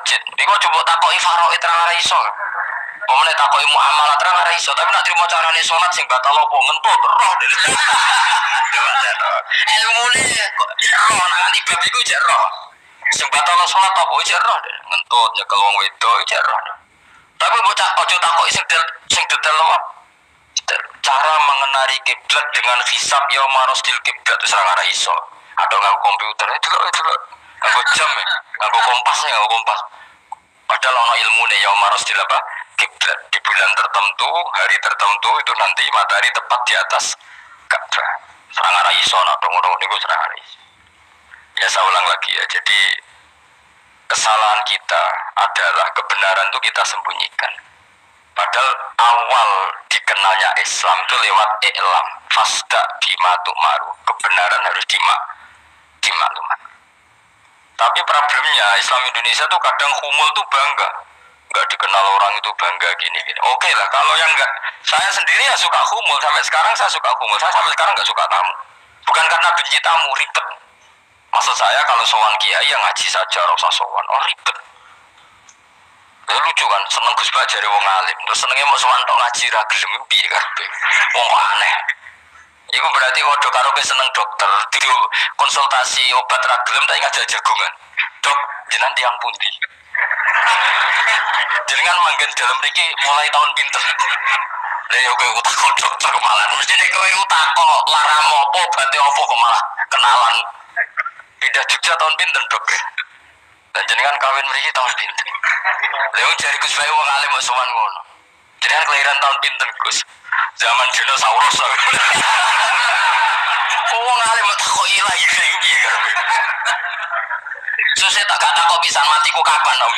masjid. Iku coba takoki faraid ra iso. Pemene takoki muamalah ra iso, tapi nak trimo carane salat sing batal apa ngentut roh. Ilmune kok roh nang bab iku jek roh. Sing batal salat apa jek roh ngentut nyekel wong wedok jek roh. Tapi bocah ojo takoki sing detail apa? Cara mengenali kiblat dengan hisab ya marosdil kiblat itu serang arah iso. Ada nganggo komputer itu loh, nganggo jam ya, nganggo kompas. Padahal ono ilmune ya marosdil apa? Kiblat di bulan tertentu, hari tertentu itu nanti matahari tepat di atas Ka'bah. Serang arah iso, ada ngono niku serang arah iso. Ya saya ulang lagi ya. Jadi kesalahan kita adalah kebenaran itu kita sembunyikan. Padahal awal dikenalnya Islam itu lewat i'lam, fasda bima tu'maru. Kebenaran harus dimaklumat. Tapi problemnya Islam Indonesia tuh kadang humul tuh bangga, nggak dikenal orang itu bangga gini. Oke lah, kalau yang nggak, saya sendiri ya suka humul. Sampai sekarang saya suka humul. Saya sampai sekarang nggak suka tamu. Bukan karena benci tamu, ribet. Maksud saya kalau sowan kiai yang ngaji saja, rasa sowan, ribet. Ya lucu kan, seneng Gus Bajare wong alim, terus senengnya mau sowan tok ngaji ra gelem piye kabeh. Wong kok aneh. Iku berarti padha karo seneng dokter, di konsultasi obat ra gelem tak ngajak jagongan. Dok, jenengan tiyang pundi? Jenengan manggen dalem mriki mulai tahun pinten? Lah yo kowe takok dokter kemalan, mesti nek kowe takok lara apa obate apa kok malah kenalan. Pindah Jogja tahun pinten, Dok? Dan jenengan kawin mriki tahun pinten? Lha jare Gus Bayu wong alim kok sowan ngono. Jenengan kelahiran tahun pinten, Gus? Zaman dinosaurus. Wong alim kok takoki lagi iki piye karepe? Susah tak takok pisan matiku kapan, Om.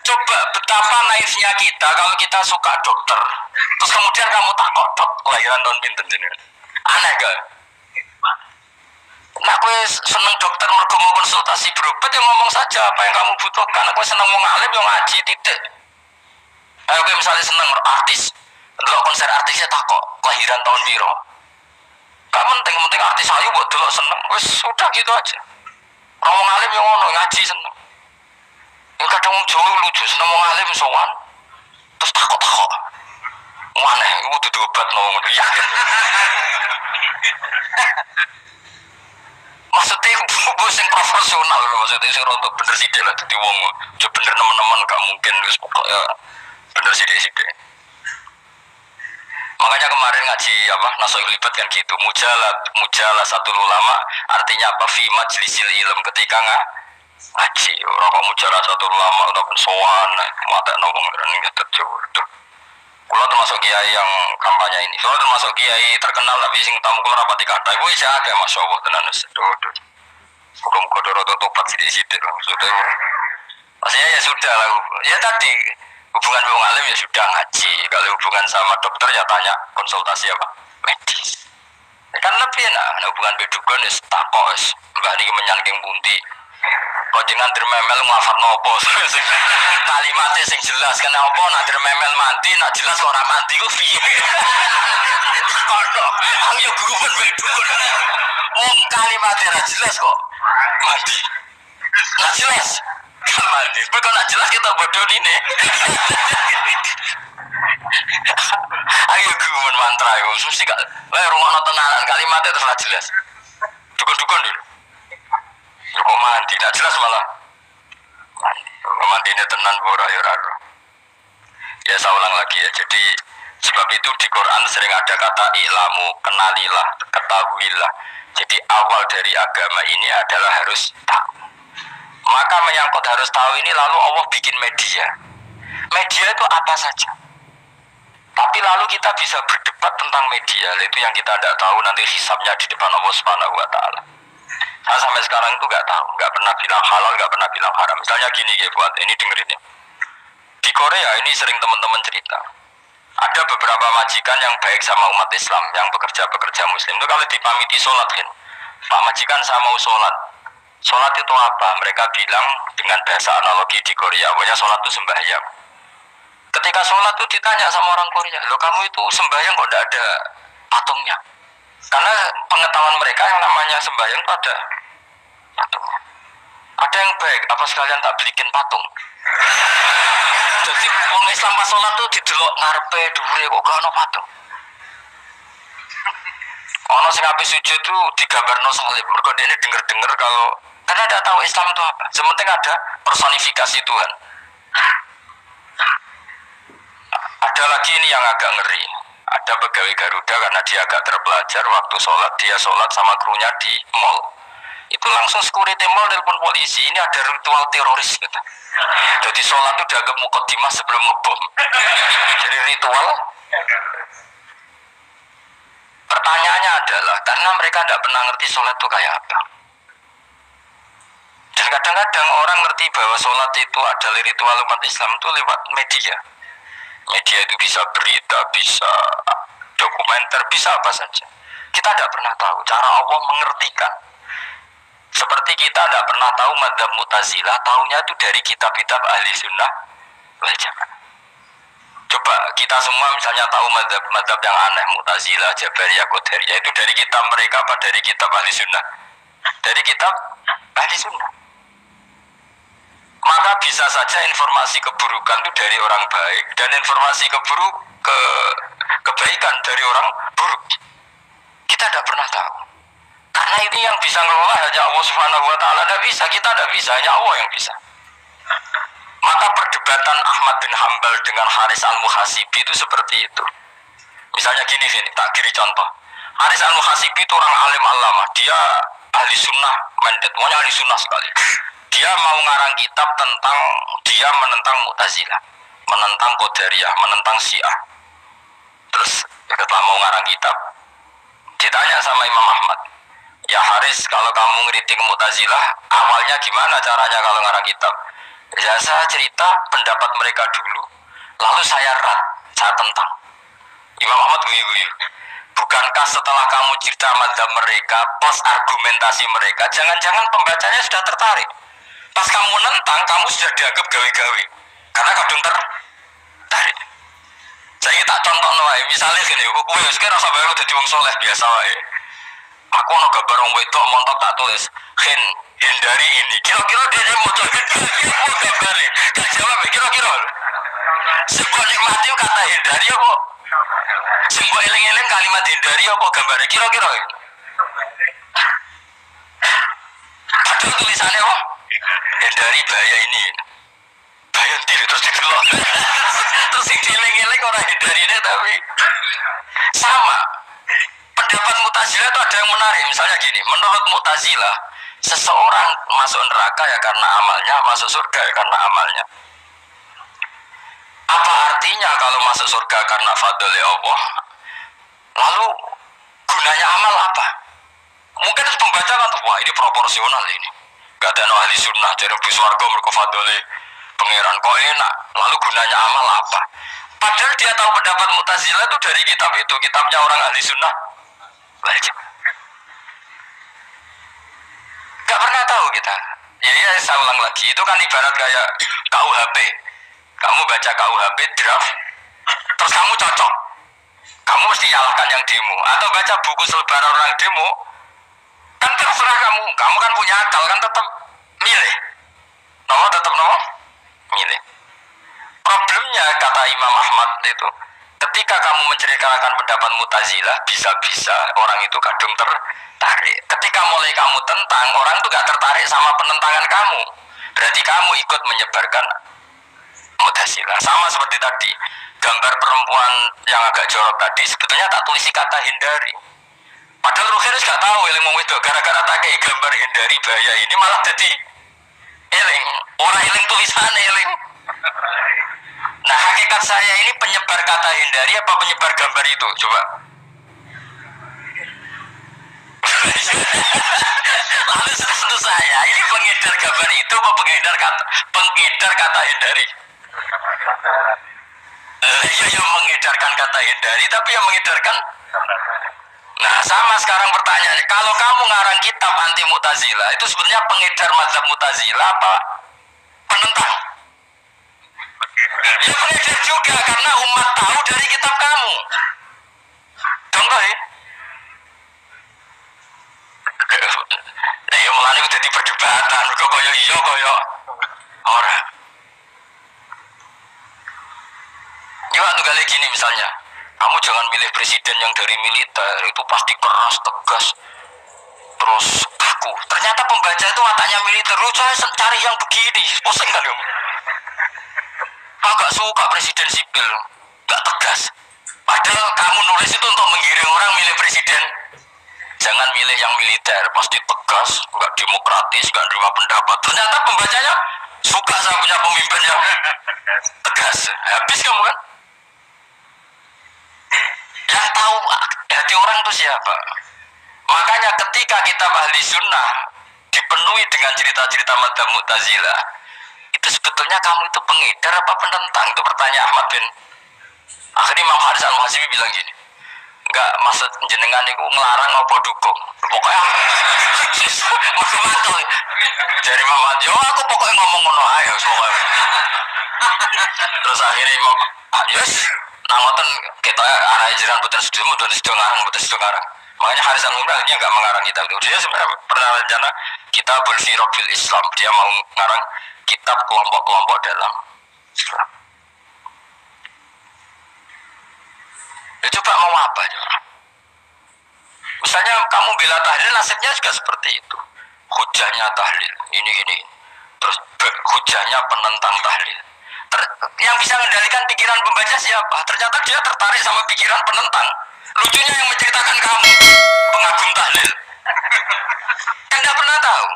Coba betapa naifnya kita kalau kita suka dokter, terus kemudian kamu takok, Dok, kelahiran tahun pinten jenengan? Aneh gak? Nah, aku seneng dokter mergo mau konsultasi berobat ya ngomong saja apa yang kamu butuhkan. Aku seneng mau ngalim yang ngaji titik. Ayo aku misalnya seneng artis, delok konser artisnya takok kelahiran tahun piro. Gak penting artis ayu buat delok seneng. Wes sudah gitu aja. Orang mau ngalim yang ngono ngaji seneng. Yang kadang Jawa lucu seneng mau ngalim sowan terus takok. Mana? Ibu tuh obat nong yakin. Maksudnya gue sing profesional loh, maksudnya sing rontok bener sih lah jadi wong coba bener teman-teman gak mungkin wis pokoknya bener sih. Makanya kemarin ngaji apa Nasoil Libat kan gitu, mujalah satu ulama artinya apa, fi majlisil ilm, ketika ngaji orang kok mujalah satu ulama ataupun sowan mata nongong dan terjauh. Kalau termasuk kiai yang kampanye ini, kalau termasuk kiai terkenal tapi sing tamu kula rapati kata, iku isih akeh masyaallah tenan wis. Muga-muga doroto tobat sithik-sithik maksudnya. Maksudnya ya sudah lah. Ya tadi hubungan wong alim ya sudah ngaji. Kalau hubungan sama dokter ya tanya konsultasi apa? Medis. Ya kan lebih nah hubungan bedukun wis takok wis mbah niki menyangking pundi. Kok jenengan dermemel ngafat nopo kalimatnya sing jelas kan apa nak dermemel mandi nak jelas kok ora mandi ku piye kono ang yo guru ben bedukun kalimatnya ora jelas kok mandi nak jelas kan mandi kok nak jelas kita bodoh ini ayo guru men mantra yo mesti gak rungokno tenanan kalimatnya terus ora jelas dukun-dukun lho kok mandi, tidak jelas malah mandi ini tenan ora ya ora. Ya saya ulang lagi ya. Jadi sebab itu di Quran sering ada kata ilamu, kenalilah, ketahuilah. Jadi awal dari agama ini adalah harus tahu. Maka menyangkut harus tahu ini lalu Allah bikin media. Media itu apa saja. Tapi lalu kita bisa berdebat tentang media. Itu yang kita tidak tahu nanti hisabnya di depan Allah Subhanahu wa taala. Saya sampai sekarang itu nggak tahu, nggak pernah bilang halal, nggak pernah bilang haram. Misalnya gini ya buat ini dengerin ya. Di Korea ini sering teman-teman cerita. Ada beberapa majikan yang baik sama umat Islam, yang bekerja Muslim itu kalau dipamiti sholat kan, Pak majikan saya mau sholat. Sholat itu apa? Mereka bilang dengan bahasa analogi di Korea, pokoknya sholat itu sembahyang. Ketika sholat itu ditanya sama orang Korea, lo kamu itu sembahyang kok tidak ada patungnya? Karena pengetahuan mereka yang namanya sembahyang itu ada patungnya. Ada yang baik, apa sekalian tak belikin patung? Jadi orang Islam pas sholat tuh didelok ngarepe dhuwure kok gak ono patung. Ono sing ape sujud tuh digambarno salib. Mergo dene denger-denger kalau karena tidak tahu Islam itu apa. Sementing ada personifikasi Tuhan. Ada lagi ini yang agak ngeri. Ada pegawai Garuda karena dia agak terpelajar waktu sholat, dia sholat sama krunya di mall. Itu langsung security mall telepon polisi, ini ada ritual teroris gitu. Jadi sholat itu dianggap mukaddimah sebelum ngebom. Jadi ritual. Pertanyaannya adalah karena mereka tidak pernah ngerti sholat itu kayak apa. Dan kadang-kadang orang ngerti bahwa sholat itu adalah ritual umat Islam itu lewat media. Media itu bisa berita, bisa dokumenter, bisa apa saja. Kita tidak pernah tahu cara Allah mengertikan. Seperti kita tidak pernah tahu madzhab Mu'tazilah, tahunya itu dari kitab-kitab ahli sunnah wal jamaah. Coba kita semua misalnya tahu madzhab yang aneh, Mu'tazilah, Jabariyah, Qadariyah, itu dari kitab mereka apa dari kitab ahli sunnah? Dari kitab ahli sunnah. Maka bisa saja informasi keburukan itu dari orang baik dan informasi kebaikan dari orang buruk. Kita tidak pernah tahu. Karena ini yang bisa ngelola hanya Allah Subhanahu wa taala. Tidak bisa, kita tidak bisa, hanya Allah yang bisa. Maka perdebatan Ahmad bin Hambal dengan Haris al-Muhasibi itu seperti itu. Misalnya gini, tak kiri contoh. Haris al-Muhasibi itu orang alim alama, dia ahli sunnah, pokoknya ahli sunnah sekali. Dia mau ngarang kitab tentang, dia menentang Mu'tazilah, menentang Qadariyah, menentang Syiah. Terus setelah mau ngarang kitab, ditanya sama Imam Ahmad, ya Haris, kalau kamu ngeritik Mu'tazilah, awalnya gimana caranya kalau ngarang kitab? Ya saya cerita pendapat mereka dulu, lalu saya tentang. Imam Ahmad guyu-guyu. Bukankah setelah kamu cerita madzhab mereka, plus argumentasi mereka, jangan-jangan pembacanya sudah tertarik? Pas kamu nentang, kamu sudah dianggap gawe-gawe. Karena kadung tertarik. Saya tak contoh noai, misalnya gini, wes kira rasa baru jadi wong soleh biasa wae. Aku ono gambar wong wedok montok tak tulis, hindari ini. Kira-kira dia mau gambari. Gak jawab ya, kira-kira. Sebuah nikmati kata hindari apa? Sebuah eling-eling kalimat hindari apa gambarnya? Kira-kira. Padahal tulisannya apa? Hindari bahaya ini. Bahaya nanti terus didelok. Terus yang dieling-eling orang hindari ini tapi sama. Pendapat Mu'tazilah itu ada yang menarik. Misalnya gini, menurut Mu'tazilah, seseorang masuk neraka ya karena amalnya, masuk surga ya karena amalnya. Apa artinya kalau masuk surga karena fadl Allah? Lalu gunanya amal apa? Mungkin pembaca kan tuh, wah ini proporsional ini. Gak ada no ahli sunnah jadi bus warga mereka fadli pangeran kok enak. Lalu gunanya amal apa? Padahal dia tahu pendapat Mu'tazilah itu dari kitab itu, kitabnya orang ahli sunnah. Gak pernah tahu kita. Ya saya ulang lagi, itu kan ibarat kayak KUHP. Kamu baca KUHP draft, terus kamu cocok, kamu mesti nyalakan yang demo. Atau baca buku selebaran orang demo, kan terserah kamu kan punya akal, kan tetap milih. Tetap milih. Problemnya kata Imam Ahmad itu, ketika kamu menceritakan pendapat Mu'tazilah, bisa-bisa orang itu kadung tertarik. Ketika mulai kamu tentang, orang itu gak tertarik sama penentangan kamu. Berarti kamu ikut menyebarkan Mu'tazilah. Sama seperti tadi, gambar perempuan yang agak jorok tadi, sebetulnya tak tulisi kata hindari. Padahal Ruhin gak tahu eling wong wedok gara-gara tak kayak gambar hindari bahaya ini malah jadi eling. Orang eling tulisan eling. Nah hakikat saya ini penyebar kata hindari apa penyebar gambar itu? Coba. Lalu tentu saya ini pengedar gambar itu apa pengedar kata hindari? Iya yang mengedarkan kata hindari tapi yang mengedarkan. Nah sama sekarang pertanyaannya, kalau kamu ngarang kitab anti Mu'tazilah itu sebenarnya pengedar mazhab Mu'tazilah apa penentang? Ya pengedar juga karena umat tahu dari kitab kamu. Contoh ya. Nah, ya mulane udah di perdebatan, kok koyo iya koyo ora. Ya waktu kali gini misalnya, kamu jangan milih presiden yang dari militer, itu pasti keras, tegas, terus kaku. Ternyata pembaca itu wataknya militer, lu cari yang begini, pusing kan kamu. Agak suka presiden sipil, gak tegas. Padahal kamu nulis itu untuk menggiring orang milih presiden. Jangan milih yang militer, pasti tegas, gak demokratis, gak nerima pendapat. Ternyata pembacanya suka saya punya pemimpin yang tegas. Habis kamu kan? Yang tahu hati orang itu siapa? Makanya ketika kita ahli sunnah dipenuhi dengan cerita-cerita madzhab Mu'tazilah, itu sebetulnya kamu itu pengedar apa penentang? Itu pertanyaan Ahmad bin. Akhirnya Imam Haris Al-Muhasibi bilang gini, enggak, maksud jenengan itu ngelarang apa dukung? Pokoknya macam-macam. Dari Muhammad, yo aku pokoknya ngomong ngono ae pokoknya. Terus akhirnya Imam, yes, nangoten kita arah jiran putra sedemu dan sedang ngarang. Makanya Haris Al-Muhasibi akhirnya enggak mengarang kitab itu. Dia sebenarnya pernah rencana Kitabul Firaq fil Islam. Dia mau ngarang kitab kelompok-kelompok dalam Islam. Ya coba mau apa coba? Misalnya kamu bela tahlil, nasibnya juga seperti itu. Hujahnya tahlil, ini. Terus hujahnya penentang tahlil. Yang bisa mengendalikan pikiran pembaca siapa? Ternyata dia tertarik sama pikiran penentang. Lucunya yang menceritakan kamu, pengagum tahlil. Kan tidak pernah tahu.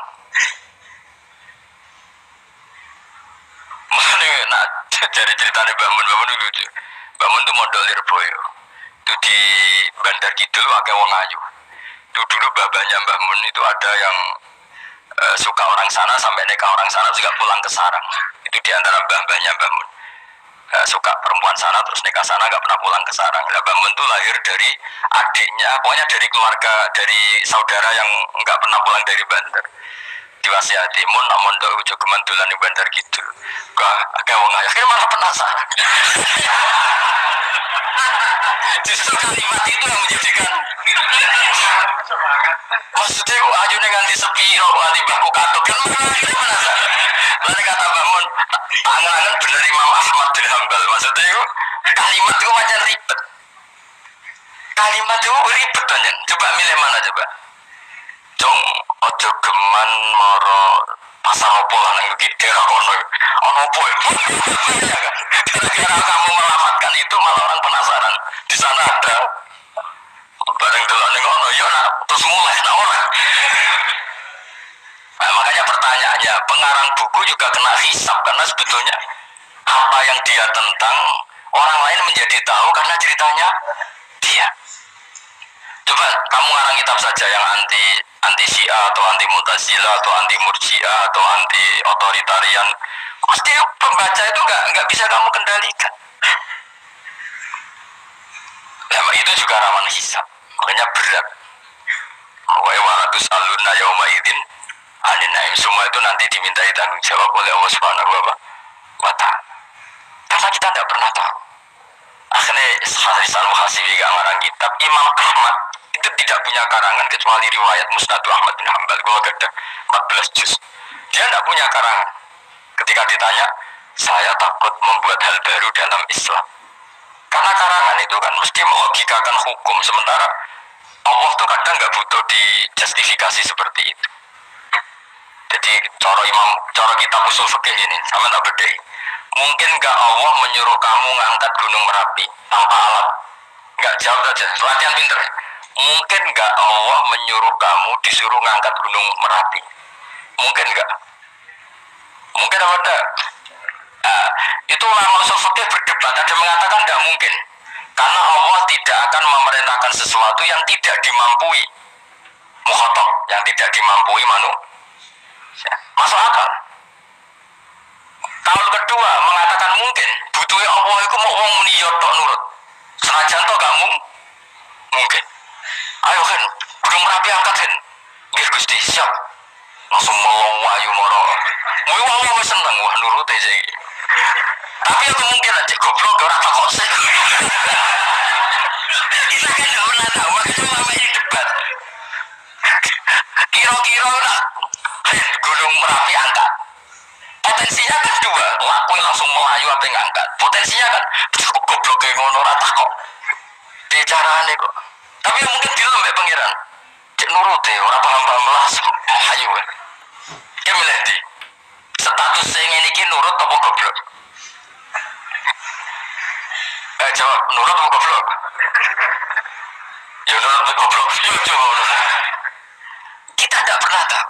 Mana nak dari ceritanya Mbak Mun itu lucu. Mbak Mun itu modal Lirboyo. Itu di Bandar Kidul pakai wong ayu. Itu dulu babanya Mbak Mun itu ada yang suka orang sana sampai nikah orang sana juga pulang ke sarang. Itu diantara mbah-mbahnya Mbak Mun. Suka perempuan sana terus nikah sana nggak pernah pulang ke sarang. Nah, Mbak Mun itu lahir dari adiknya, pokoknya dari keluarga, dari saudara yang nggak pernah pulang dari Bandar. Diwasiati mun nak mondok ujuk kemandulan di Bandar gitu. Agak wong ayu akhirnya malah penasaran. Justru kalimat itu yang menjadikan maksudnya ayu nganti sepiro nganti baku katut kan akhirnya penasaran. Lalu kata bangun angan-angan bener Imam Ahmad bin Hambal, maksudnya itu kalimat itu macam ribet. Kalimat itu ribet banyak. Coba milih mana coba? Jong ojo geman moro pasar opo lah nang daerah kono. Ono opo ya? Gara-gara kamu melafatkan itu malah orang penasaran. Di sana ada bareng delok ning kono ya nak terus mulai nak ora. Nah, makanya pertanyaannya, pengarang buku juga kena hisab karena sebetulnya apa yang dia tentang orang lain menjadi tahu karena ceritanya dia. Coba kamu ngarang kitab saja yang anti Syiah atau anti Mu'tazilah atau anti Murji'ah atau anti otoritarian, pasti pembaca itu nggak bisa kamu kendalikan. Ya, itu juga rawan hisab, makanya berat. Wa waratus alunna yauma idzin anin naim, semua itu nanti dimintai tanggung jawab oleh Allah Subhanahu wa ta'ala. Karena kita tidak pernah tahu. Akhirnya Haris Al-Muhasibi ngarang kitab. Imam Ahmad itu tidak punya karangan kecuali riwayat Musnad Ahmad bin Hambal. Kalau ada 14 juz, dia tidak punya karangan. Ketika ditanya, saya takut membuat hal baru dalam Islam. Karena karangan itu kan mesti melogikakan hukum, sementara Allah tuh kadang nggak butuh dijustifikasi seperti itu. Jadi cara kitab usul fikih ini sama tak beda. Mungkin nggak Allah menyuruh kamu ngangkat gunung Merapi tanpa alat? Nggak, jawab saja, latihan pinter. Mungkin nggak Allah menyuruh kamu disuruh ngangkat gunung Merapi? Mungkin nggak? Mungkin apa enggak? Itu ulama usul fikih berdebat. Ada mengatakan tidak mungkin, karena Allah tidak akan memerintahkan sesuatu yang tidak dimampui mukhatab, yang tidak dimampui manusia. Masuk akal. Kaul kedua mengatakan mungkin, butuhnya Allah itu mau wong muni yo tok nurut. Senajan to gak mungkin. Ayo kan, gunung Merapi angkat kan. Nggih Gusti, siap. Langsung melongayu moro. Mui Allah wis seneng wah nurut aja iki. Tapi aku mungkin aja goblok ora takok sih. Kita kan enggak pernah tahu, makanya ulama ini debat. Kira-kira nak Gunung Merapi angkat. Potensinya kan dua, laku langsung melayu apa ngangkat. Potensinya kan cukup goblok kayak ngono rata kok. Bicarane kok. Tapi mungkin dilem ya pangeran. Cek nurut ya, orang paham-paham langsung melayu. Ya milih status saya ini nurut apa goblok? Jawab, nurut apa goblok? Ya nurut apa goblok? Ya coba. Kita tidak pernah tahu.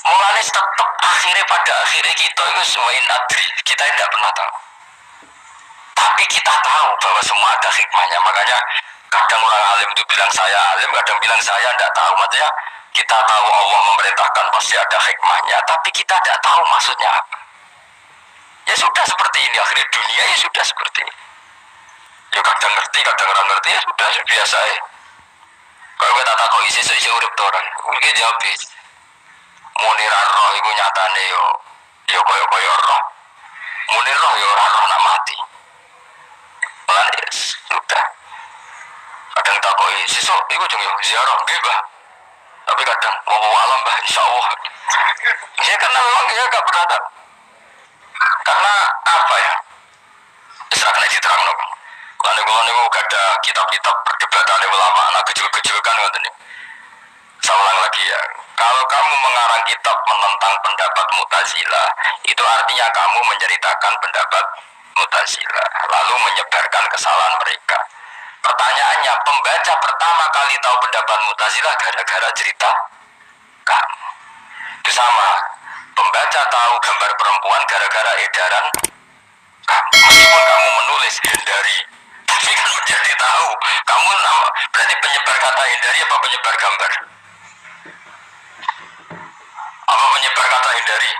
Mulanya tetap akhirnya pada akhirnya kita itu semuanya nadri. Kita tidak pernah tahu. Tapi kita tahu bahwa semua ada hikmahnya. Makanya kadang orang alim itu bilang saya alim, kadang bilang saya tidak tahu. Maksudnya kita tahu Allah memerintahkan pasti ada hikmahnya, tapi kita tidak tahu maksudnya apa. Ya sudah seperti ini, akhirnya dunia ya sudah seperti ini. Ya kadang ngerti, kadang orang ngerti, ya sudah biasa ya. Kalau kita tak kok isi urip orang, mungkin jawab muniran roh itu nyatane yo koyo roh. Munir roh yo roh nak mati. Mulane sudah. Kadang tak kok sesuk iku jeng yo ziarah nggih, Mbah. Tapi kadang wallahu alam, Mbah, insyaallah. Ya karena memang ya gak pernah tahu. Karena apa ya? Bisa kena diterangno. Lalu kalau niku ada kitab-kitab perdebatan ulama, anak kecil-kecil kan ngoten niku. Saya ulang lagi ya, kalau kamu mengarang kitab menentang pendapat Mu'tazilah, itu artinya kamu menceritakan pendapat Mu'tazilah, lalu menyebarkan kesalahan mereka. Pertanyaannya, pembaca pertama kali tahu pendapat Mu'tazilah gara-gara cerita kamu. Itu sama, pembaca tahu gambar perempuan gara-gara edaran kamu. Meskipun kamu menulis hindari, tapi kan menjadi tahu. Kamu berarti penyebar kata hindari apa penyebar gambar? Apa menyebar kata hindari?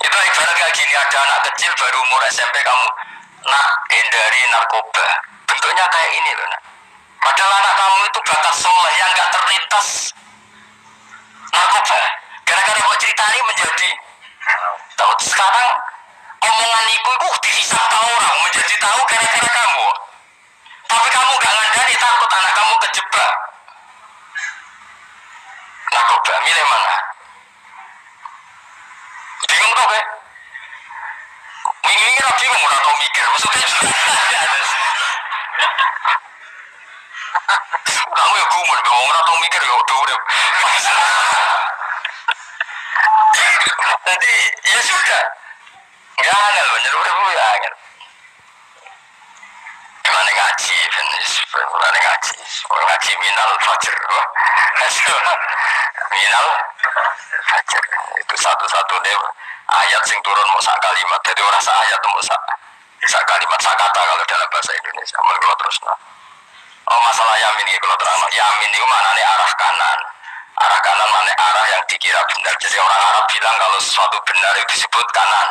Itu ibarat kayak gini, ada anak kecil baru umur SMP kamu nak hindari narkoba, bentuknya kayak ini loh nak. Padahal anak kamu itu bakat soleh yang gak terlintas narkoba. Gara-gara kok cerita ini menjadi tahu. Sekarang omongan itu dihisap tahu orang menjadi tahu gara-gara kamu. Tapi kamu gak ngandani, takut anak kamu kejebak narkoba. Milih mana? Bingung tau kan? Bingung bingung udah tau mikir maksudnya. Kamu ya gumun, bingung udah tau mikir ya udah. Jadi ya sudah. Nggak angel bener udah ya angel. Gimana ngaji? Gimana ngaji? Ngaji minal fajar. Minal fajar itu satu-satunya ayat sing turun mau sak kalimat. Jadi orang sak ayat mau sak kalimat, sak kata kalau dalam bahasa Indonesia. Mau kalau terus oh masalah yamin ini kalau terang yamin itu maknanya arah kanan. Arah kanan mana arah yang dikira benar. Jadi orang Arab bilang kalau sesuatu benar itu disebut kanan.